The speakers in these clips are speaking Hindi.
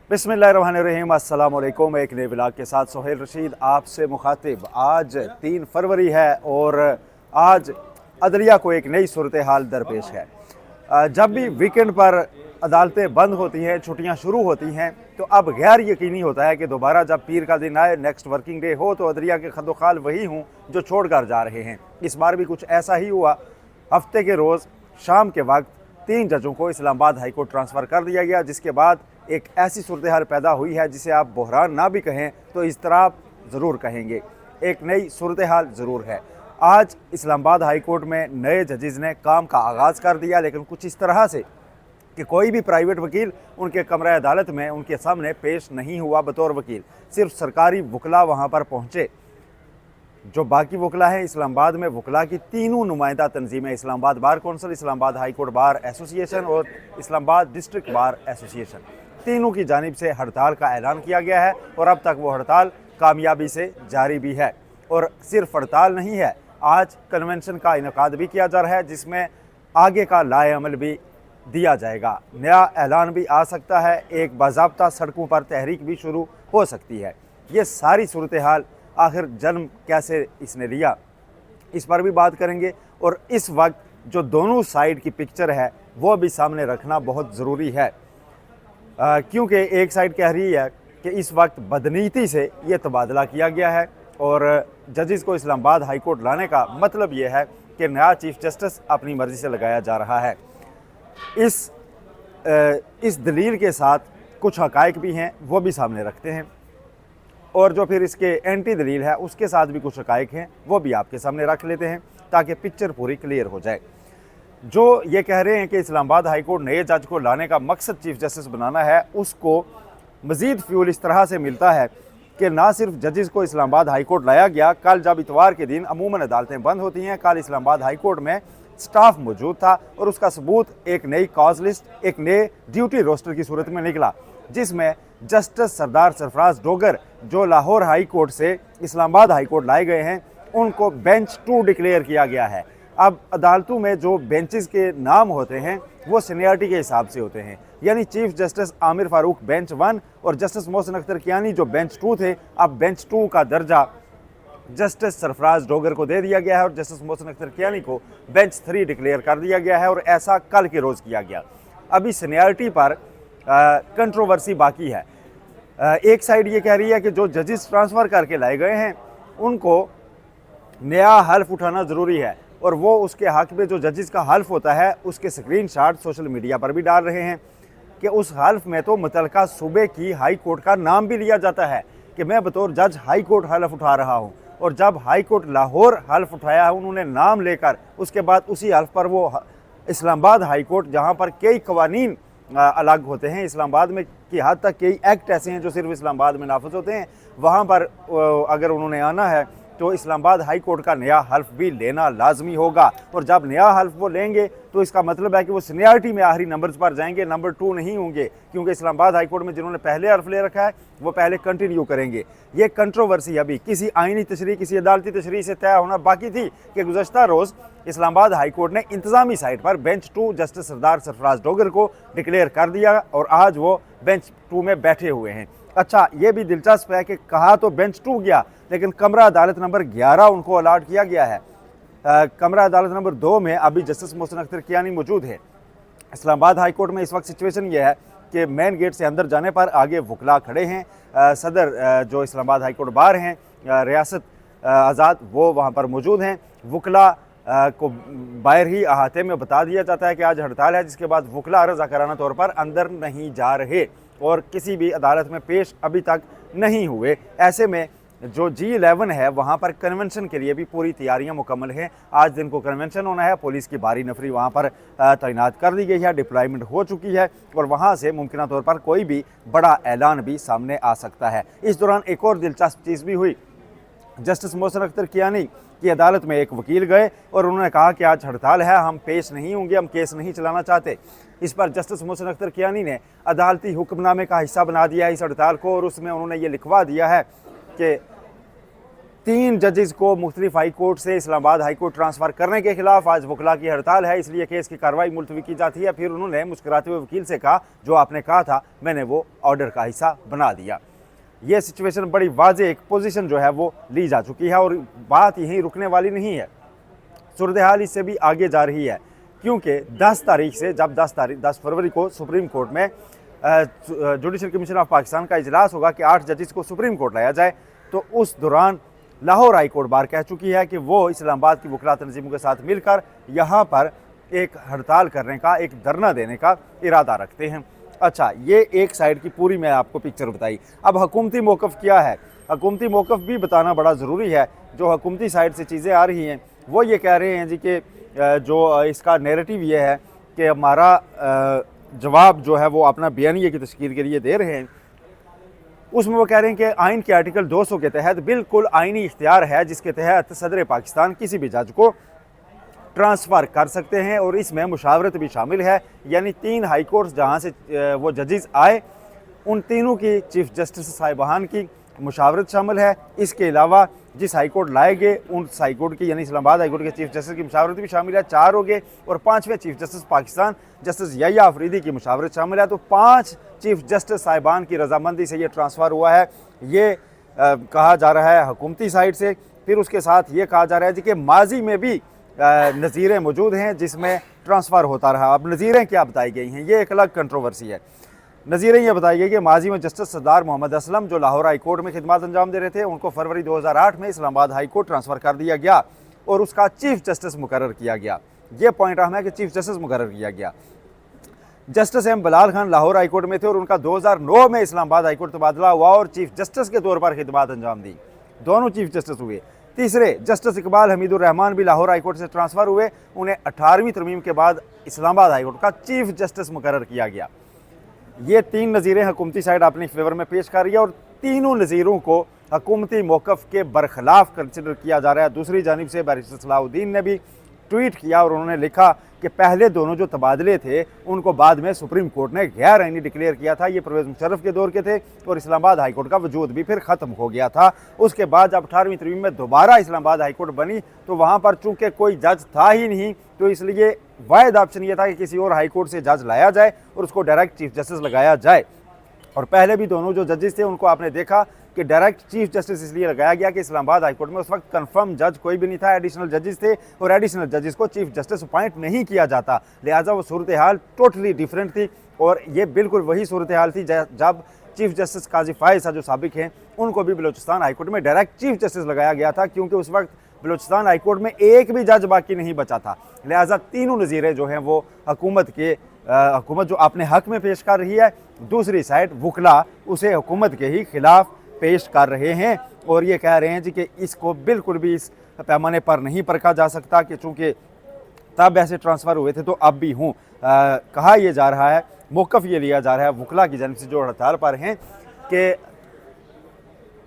बिस्मिल्लाहिर्रहमानिर्रहीम, अस्सलाम वालेकुम। एक नए व्लॉग के साथ सोहेल रशीद आपसे मुखातिब। आज 3 फरवरी है और आज अदलिया को एक नई सूरत हाल दरपेश है। जब भी वीकेंड पर अदालतें बंद होती हैं, छुट्टियां शुरू होती हैं, तो अब गैर यकीनी होता है कि दोबारा जब पीर का दिन आए, नेक्स्ट वर्किंग डे हो, तो अदलिया के खदोखाल वही हों जो छोड़ कर जा रहे हैं। इस बार भी कुछ ऐसा ही हुआ। हफ्ते के रोज़ शाम के वक्त 3 जजों को इस्लामाबाद हाई कोर्ट ट्रांसफ़र कर दिया गया, जिसके बाद एक ऐसी सूरत हाल पैदा हुई है जिसे आप बहरान ना भी कहें तो इज़्तिराब ज़रूर कहेंगे। एक नई सूरत हाल ज़रूर है। आज इस्लामाबाद हाई कोर्ट में नए जजेज़ ने काम का आगाज़ कर दिया, लेकिन कुछ इस तरह से कि कोई भी प्राइवेट वकील उनके कमरा अदालत में उनके सामने पेश नहीं हुआ बतौर वकील। सिर्फ सरकारी वकला वहाँ पर पहुँचे। जो बाकी वकला हैं, इस्लामाबाद में वकला की तीनों नुमाइंदा तंजीमें, Islamabad bar council, Islamabad high court bar association और इस्लामाबाद डिस्ट्रिक्ट बार एसोसिएशन, तीनों की जानिब से हड़ताल का ऐलान किया गया है और अब तक वो हड़ताल कामयाबी से जारी भी है। और सिर्फ हड़ताल नहीं है, आज कन्वेंशन का इनेकाद भी किया जा रहा है, जिसमें आगे का लाए अमल भी दिया जाएगा। नया ऐलान भी आ सकता है, एक बाज़ाब्ता सड़कों पर तहरीक भी शुरू हो सकती है। ये सारी सूरत हाल आखिर जन्म कैसे इसने लिया, इस पर भी बात करेंगे। और इस वक्त जो दोनों साइड की पिक्चर है वो भी सामने रखना बहुत ज़रूरी है, क्योंकि एक साइड कह रही है कि इस वक्त बदनीति से ये तबादला किया गया है और जजेस को इस्लामाबाद हाई कोर्ट लाने का मतलब ये है कि नया चीफ जस्टिस अपनी मर्ज़ी से लगाया जा रहा है। इस दलील के साथ कुछ हक़ाइक़ भी हैं, वो भी सामने रखते हैं, और जो फिर इसके एंटी दलील है उसके साथ भी कुछ हक़ाइक़ हैं, वो भी आपके सामने रख लेते हैं ताकि पिक्चर पूरी क्लियर हो जाए। जो ये कह रहे हैं कि इस्लामाबाद हाई कोर्ट नए जज को लाने का मकसद चीफ जस्टिस बनाना है, उसको मज़ीद फ्यूल इस तरह से मिलता है कि ना सिर्फ जजेस को इस्लामाबाद हाई कोर्ट लाया गया, कल जब इतवार के दिन अमूमन अदालतें बंद होती हैं, कल इस्लामाबाद हाई कोर्ट में स्टाफ मौजूद था और उसका सबूत एक नई कॉज लिस्ट, एक नए ड्यूटी रोस्टर की सूरत में निकला, जिसमें जस्टिस सरदार सरफराज डोगर जो लाहौर हाई कोर्ट से इस्लामाबाद हाई कोर्ट लाए गए हैं, उनको बेंच 2 डिक्लेयर किया गया है। अब अदालतों में जो बेंचेस के नाम होते हैं वो सीनियरिटी के हिसाब से होते हैं, यानी chief justice Aamir Farooq bench 1 और जस्टिस मोहसिन अख्तर कियानी जो बेंच 2 थे, अब बेंच 2 का दर्जा जस्टिस सरफराज डोगर को दे दिया गया है और जस्टिस मोहसिन अख्तर कियानी को बेंच 3 डिक्लेयर कर दिया गया है, और ऐसा कल के रोज़ किया गया। अभी सीनियरिटी पर कंट्रोवर्सी बाकी है। एक साइड ये कह रही है कि जो जजेस ट्रांसफ़र करके लाए गए हैं उनको नया हल्फ उठाना ज़रूरी है, और वो उसके हक़ में जो जजेस का हल्फ होता है उसके स्क्रीनशॉट सोशल मीडिया पर भी डाल रहे हैं कि उस हल्फ में तो मुतलका सूबे की हाई कोर्ट का नाम भी लिया जाता है कि मैं बतौर जज हाई कोर्ट हल्फ उठा रहा हूँ। और जब हाई कोर्ट लाहौर हल्फ उठाया है उन्होंने नाम लेकर, उसके बाद उसी हल्फ पर वो इस्लामाबाद हाई कोर्ट, जहाँ पर कई कवानीन अलग होते हैं, इस्लामाबाद में की हद तक कई एक्ट ऐसे हैं जो सिर्फ इस्लामाबाद में नाफिज होते हैं, वहाँ पर अगर उन्होंने आना है तो इस्लामाबाद हाई कोर्ट का नया हल्फ भी लेना लाजमी होगा। और जब नया हल्फ वो लेंगे तो इसका मतलब है कि वो सीनियरिटी में आखिरी नंबर्स पर जाएंगे, नंबर 2 नहीं होंगे, क्योंकि इस्लामाबाद हाई कोर्ट में जिन्होंने पहले हल्फ ले रखा है वो पहले कंटिन्यू करेंगे। ये कंट्रोवर्सी अभी किसी आइनी तशरीह, किसी अदालती तशरीह से तय होना बाकी थी कि गुज़श्ता रोज़ इस्लामाबाद हाई कोर्ट ने इंतज़ामी साइड पर बेंच 2 जस्टिस सरदार सरफराज डोगर को डिक्लेयर कर दिया और आज वो बेंच 2 में बैठे हुए हैं। अच्छा, ये भी दिलचस्प है कि कहा तो बेंच 2 गया, लेकिन कमरा अदालत नंबर 11 उनको अलाट किया गया है। कमरा अदालत नंबर 2 में अभी जस्टिस मोहसिन अख्तर कियानी मौजूद है। इस्लामाबाद हाई कोर्ट में इस वक्त सिचुएशन ये है कि मेन गेट से अंदर जाने पर आगे वकला खड़े हैं। सदर जो इस्लामाबाद हाई कोर्ट बार हैं रियासत आज़ाद, वो वहाँ पर मौजूद हैं। वकला को बाहर ही अहाते में बता दिया जाता है कि आज हड़ताल है, जिसके बाद वकला रज़ाकाराना तौर पर अंदर नहीं जा रहे और किसी भी अदालत में पेश अभी तक नहीं हुए। ऐसे में जो G11 है वहाँ पर कन्वेंशन के लिए भी पूरी तैयारियां मुकम्मल हैं। आज दिन को कन्वेंशन होना है, पुलिस की भारी नफरी वहाँ पर तैनात कर दी गई है, डिप्लॉयमेंट हो चुकी है और वहाँ से मुमकिन तौर पर कोई भी बड़ा ऐलान भी सामने आ सकता है। इस दौरान एक और दिलचस्प चीज़ भी हुई। जस्टिस मोहसिन अख्तर कियानी की अदालत में एक वकील गए और उन्होंने कहा कि आज हड़ताल है, हम पेश नहीं होंगे, हम केस नहीं चलाना चाहते। इस पर जस्टिस मोहसिन अख्तर कियानी ने अदालती हुक्मनामे का हिस्सा बना दिया है इस हड़ताल को, और उसमें उन्होंने ये लिखवा दिया है कि 3 जजेस को मुख्तलिफ हाई कोर्ट से इस्लामाबाद हाई कोर्ट ट्रांसफ़र करने के खिलाफ आज वकला की हड़ताल है, इसलिए केस की कार्रवाई मुलतवी की जाती है। फिर उन्होंने मुस्कुराते हुए वकील से कहा, जो आपने कहा था मैंने वो ऑर्डर का हिस्सा बना दिया। ये सिचुएशन बड़ी वाज़ेह एक पोजीशन जो है वो ली जा चुकी है और बात यहीं रुकने वाली नहीं है, सूरत हाल इससे भी आगे जा रही है, क्योंकि 10 तारीख से जब 10 फरवरी को सुप्रीम कोर्ट में जुडिशल कमीशन ऑफ पाकिस्तान का इजलास होगा कि 8 जजेस को सुप्रीम कोर्ट लाया जाए, तो उस दौरान लाहौर हाई कोर्ट बार कह चुकी है कि वो इस्लामाबाद की वकला तंजीमों के साथ मिलकर यहाँ पर एक हड़ताल करने का, एक धरना देने का इरादा रखते हैं। अच्छा, ये एक साइड की पूरी मैं आपको पिक्चर बताई। अब हुकूमती मौक़िफ़ क्या है, हुकूमती मौक़िफ़ भी बताना बड़ा ज़रूरी है। जो हुकूमती साइड से चीज़ें आ रही हैं वो ये कह रहे हैं जी कि जो इसका नैरेटिव ये है कि हमारा जवाब जो है वो अपना बयानिए की तश्कील के लिए दे रहे हैं। उसमें वो कह रहे हैं कि आइन के आर्टिकल 200 के तहत बिल्कुल आइनी इख्तियार है, जिसके तहत सदर पाकिस्तान किसी भी जज को ट्रांसफ़र कर सकते हैं और इसमें मुशावरत भी शामिल है। यानी 3 हाई कोर्ट्स जहाँ से वो जजेस आए, उन तीनों की चीफ जस्टिस साहिबान की मुशावरत शामिल है। इसके अलावा जिस हाई कोर्ट लाए गए उन हाई कोर्ट की, यानी इस्लामाबाद हाई कोर्ट के चीफ जस्टिस की मुशावरत भी शामिल है, 4 हो गए। और 5वें chief justice Pakistan justice Yahya Afridi की मुशावरत शामिल है। तो 5 चीफ जस्टिस साहिबान की रजामंदी से ये ट्रांसफ़र हुआ है, ये कहा जा रहा है हुकूमती साइड से। फिर उसके साथ ये कहा जा रहा है जी कि माजी में भी नज़ीरें मौजूद हैं जिसमें ट्रांसफ़र होता रहा। अब नज़ीरें क्या बताई गई हैं, ये एक अलग कंट्रोवर्सी है। नज़ीरें ये बताई गई कि माजी में जस्टिस सरदार मोहम्मद असलम जो लाहौर हाई कोर्ट में खिदमत अंजाम दे रहे थे, उनको फरवरी 2008 में इस्लामाबाद हाई कोर्ट ट्रांसफ़र कर दिया गया और उसका चीफ जस्टिस मुकर्रर किया गया। ये पॉइंट अहम है कि चीफ जस्टिस मुकर्रर किया गया। जस्टिस एम बलाल खान लाहौर हाई कोर्ट में थे और उनका 2009 में इस्लामाबाद हाई कोर्ट तबादला हुआ और चीफ जस्टिस के तौर पर खिदमत अंजाम दी। दोनों चीफ जस्टिस हुए। तीसरे जस्टिस इकबाल हमीदुर रहमान भी लाहौर हाई कोर्ट से ट्रांसफ़र हुए, उन्हें 18वीं तरमीम के बाद इस्लामाबाद हाई कोर्ट का चीफ जस्टिस मुकर्रर किया गया। ये 3 नज़ीरें हुकूमती साइड अपने फेवर में पेश कर रही है और तीनों नज़ीरों को हुकूमती मौक़िफ़ के बरखिलाफ़ कंसिडर किया जा रहा है। दूसरी जानिब से बैरिस्टर सलाहुद्दीन ने भी ट्वीट किया और उन्होंने लिखा कि पहले दोनों जो तबादले थे उनको बाद में सुप्रीम कोर्ट ने गैर आइनी डिक्लेयर किया था। ये परवेज़ मुशर्रफ के दौर के थे और इस्लामाबाद हाई कोर्ट का वजूद भी फिर ख़त्म हो गया था। उसके बाद जब 18वीं तरमीम में दोबारा इस्लामाबाद हाई कोर्ट बनी तो वहाँ पर चूँकि कोई जज था ही नहीं, तो इसलिए वाहिद ऑप्शन ये था कि किसी और हाई कोर्ट से जज लाया जाए और उसको डायरेक्ट चीफ जस्टिस लगाया जाए। और पहले भी दोनों जो जजेस थे उनको आपने देखा कि डायरेक्ट चीफ जस्टिस इसलिए लगाया गया कि इस्लामाबाद हाई कोर्ट में उस वक्त कंफर्म जज कोई भी नहीं था, एडिशनल जजेस थे और एडिशनल जजेस को चीफ जस्टिस अपॉइंट नहीं किया जाता, लिहाजा वो सूरत हाल टोटली डिफरेंट थी। और ये बिल्कुल वही सूरत हाल थी जब चीफ जस्टिस काजी फायज़ जो साबिक हैं उनको भी बलूचिस्तान हाई कोर्ट में डायरेक्ट चीफ जस्टिस लगाया गया था, क्योंकि उस वक्त बलूचिस्तान हाई कोर्ट में एक भी जज बाकी नहीं बचा था। लिहाजा तीनों नज़ीरें जो हैं वो हुकूमत जो अपने हक में पेश कर रही है, दूसरी साइड वकला उसे हुकूमत के ही खिलाफ पेश कर रहे हैं और ये कह रहे हैं जी कि इसको बिल्कुल भी इस पैमाने पर नहीं परखा जा सकता कि चूँकि तब ऐसे ट्रांसफ़र हुए थे तो अब भी हूँ। कहा यह जा रहा है, मौक़िफ़ ये लिया जा रहा है वकला की जानिब से जो हड़ताल पर हैं कि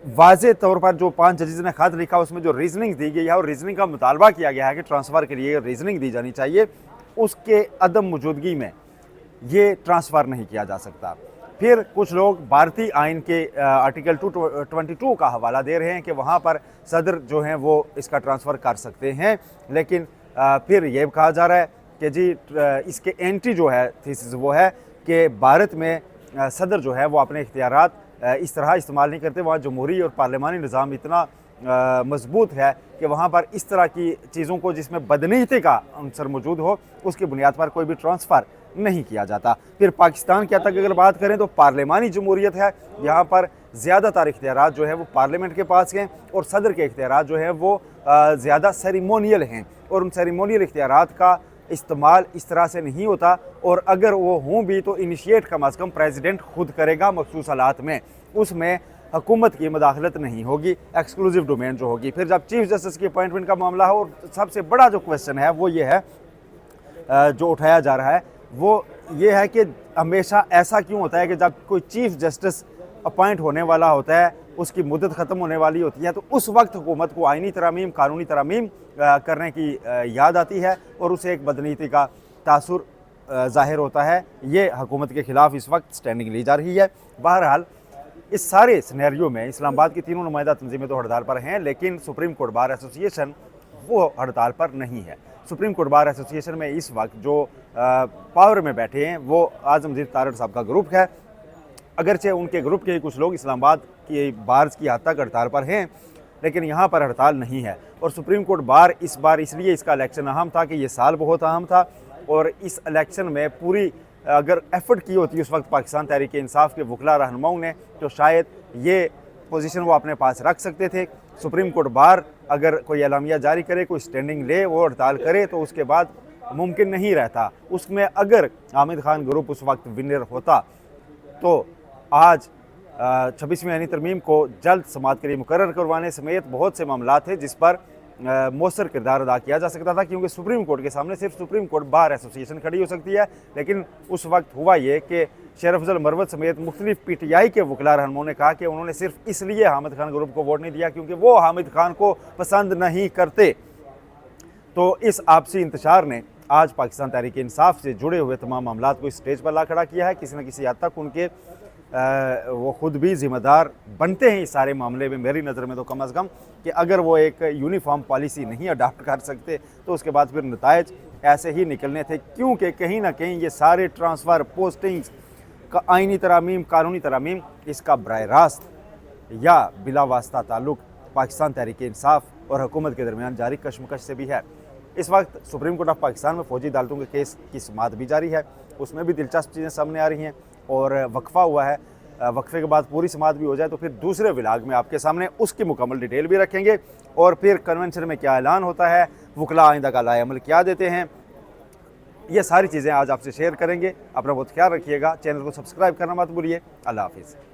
वाज़े तौर पर जो 5 जजेस ने ख़त लिखा उसमें जो रीज़निंग दी गई है और रीज़निंग का मुतालबा किया गया है कि ट्रांसफ़र के लिए रीज़निंग दी जानी चाहिए, उसके अदम मौजूदगी में ये ट्रांसफ़र नहीं किया जा सकता। फिर कुछ लोग भारतीय आइन के आर्टिकल 222 का हवाला दे रहे हैं कि वहाँ पर सदर जो हैं वो इसका ट्रांसफ़र कर सकते हैं, लेकिन फिर ये कहा जा रहा है कि जी इसके एंटी जो है थीसिस वो है कि भारत में सदर जो है वो अपने इख्तियारात इस तरह इस्तेमाल नहीं करते। वहाँ जमहूरी और पार्लिमानी निज़ाम इतना मजबूत है कि वहाँ पर इस तरह की चीज़ों को जिसमें बदनीयती का अंसर मौजूद हो उसकी बुनियाद पर कोई भी ट्रांसफ़र नहीं किया जाता। फिर पाकिस्तान के तक अगर बात करें तो पार्लिमानी जमहूरियत है, यहाँ पर ज़्यादातर इख्तियारात जो है वो पार्लियामेंट के पास हैं और सदर के इख्तियारात जो हैं वो ज़्यादा सेरेमोनियल हैं और उन सेरेमोनियल इख्तियारात का इस्तेमाल इस तरह से नहीं होता और अगर वो हों भी तो इनिशिएट कम अज़ कम प्रेसिडेंट खुद करेगा मखसूस हालात में, उसमें हुकूमत की मदाखलत नहीं होगी, एक्सक्लूसिव डोमेन जो होगी। फिर जब चीफ जस्टिस की अपॉइंटमेंट का मामला हो, और सबसे बड़ा जो क्वेश्चन है वो ये है जो उठाया जा रहा है वो ये है कि हमेशा ऐसा क्यों होता है कि जब कोई चीफ जस्टिस अपॉइंट होने वाला होता है, उसकी मुद्दत ख़त्म होने वाली होती है, तो उस वक्त हुकूमत को आइनी तरामीम, कानूनी तरामीम करने की याद आती है और उसे एक बदनीति का तासुर ज़ाहिर होता है। ये हुकूमत के ख़िलाफ़ इस वक्त स्टैंडिंग ली जा रही है। बहरहाल इस सारे सिनेरियो में इस्लामाबाद की तीनों नुमाइंदा तंजीमें तो हड़ताल पर हैं, लेकिन सुप्रीम कोर्ट बार एसोसिएशन वो हड़ताल पर नहीं है। सुप्रीम कोर्ट बार एसोसिएशन में इस वक्त जो पावर में बैठे हैं वो आजमगीर तारड़ साहब का ग्रुप है। अगरचे उनके ग्रुप के ही कुछ लोग इस्लामाबाद की बार्स की हद तक हड़ताल पर हैं, लेकिन यहाँ पर हड़ताल नहीं है। और सुप्रीम कोर्ट बार इस बार इसलिए इसका इलेक्शन अहम था कि ये साल बहुत अहम था, और इस इलेक्शन में पूरी अगर एफर्ट की होती उस वक्त पाकिस्तान तहरीक इंसाफ के वकला रहनुमाओं ने, तो शायद ये पोजीशन वो अपने पास रख सकते थे। सुप्रीम कोर्ट बार अगर कोई एलामिया जारी करे, कोई स्टैंडिंग ले, वो हड़ताल करे, तो उसके बाद मुमकिन नहीं रहता। उसमें अगर हामिद खान ग्रुप उस वक्त विनर होता तो आज 26वीं आईनी तरमीम को जल्द समाअत के लिए मुकर्रर करवाने समेत बहुत से मामला थे जिस पर मौसर किरदार अदा किया जा सकता था, क्योंकि सुप्रीम कोर्ट के सामने सिर्फ सुप्रीम कोर्ट बार एसोसिएशन खड़ी हो सकती है। लेकिन उस वक्त हुआ ये कि शेर अफजल मरवत समेत मुख्तलिफ PTI के वकला रहनुमाओं ने कहा कि उन्होंने सिर्फ इसलिए हामिद खान ग्रुप को वोट नहीं दिया क्योंकि वो हामिद खान को पसंद नहीं करते। तो इस आपसी इंतशार ने आज पाकिस्तान तहरीक इंसाफ से जुड़े हुए तमाम मामलात को इस स्टेज पर ला खड़ा किया है। किसी न किसी हद तक उनके वो खुद भी ज़िम्मेदार बनते हैं इस सारे मामले में, मेरी नज़र में तो कम अज़ कम, कि अगर वो एक यूनिफॉर्म पॉलिसी नहीं अडाप्ट कर सकते तो उसके बाद फिर नतायज ऐसे ही निकलने थे, क्योंकि कहीं ना कहीं ये सारे ट्रांसफ़र, पोस्टिंग्स का आइनी तरामीम, कानूनी तरामीम, इसका बराह रास्त या बिला वास्ता ताल्लुक़ पाकिस्तान तहरीक इंसाफ और हुकूमत के दरमियान जारी कशमकश से भी है। इस वक्त सुप्रीम कोर्ट ऑफ पाकिस्तान में फ़ौजी अदालतों के केस की समाअत भी जारी है, उसमें भी दिलचस्प चीज़ें सामने आ रही हैं और वक्फा हुआ है। वक्फे के बाद पूरी समाअत भी हो जाए तो फिर दूसरे विलाग में आपके सामने उसकी मुकम्मल डिटेल भी रखेंगे, और फिर कन्वेंशन में क्या ऐलान होता है, वकला आइंदा का लाए अमल क्या देते हैं, ये सारी चीज़ें आज आपसे शेयर करेंगे। अपना बहुत ख्याल रखिएगा, चैनल को सब्सक्राइब करना मत भूलिए। अल्लाह हाफिज़।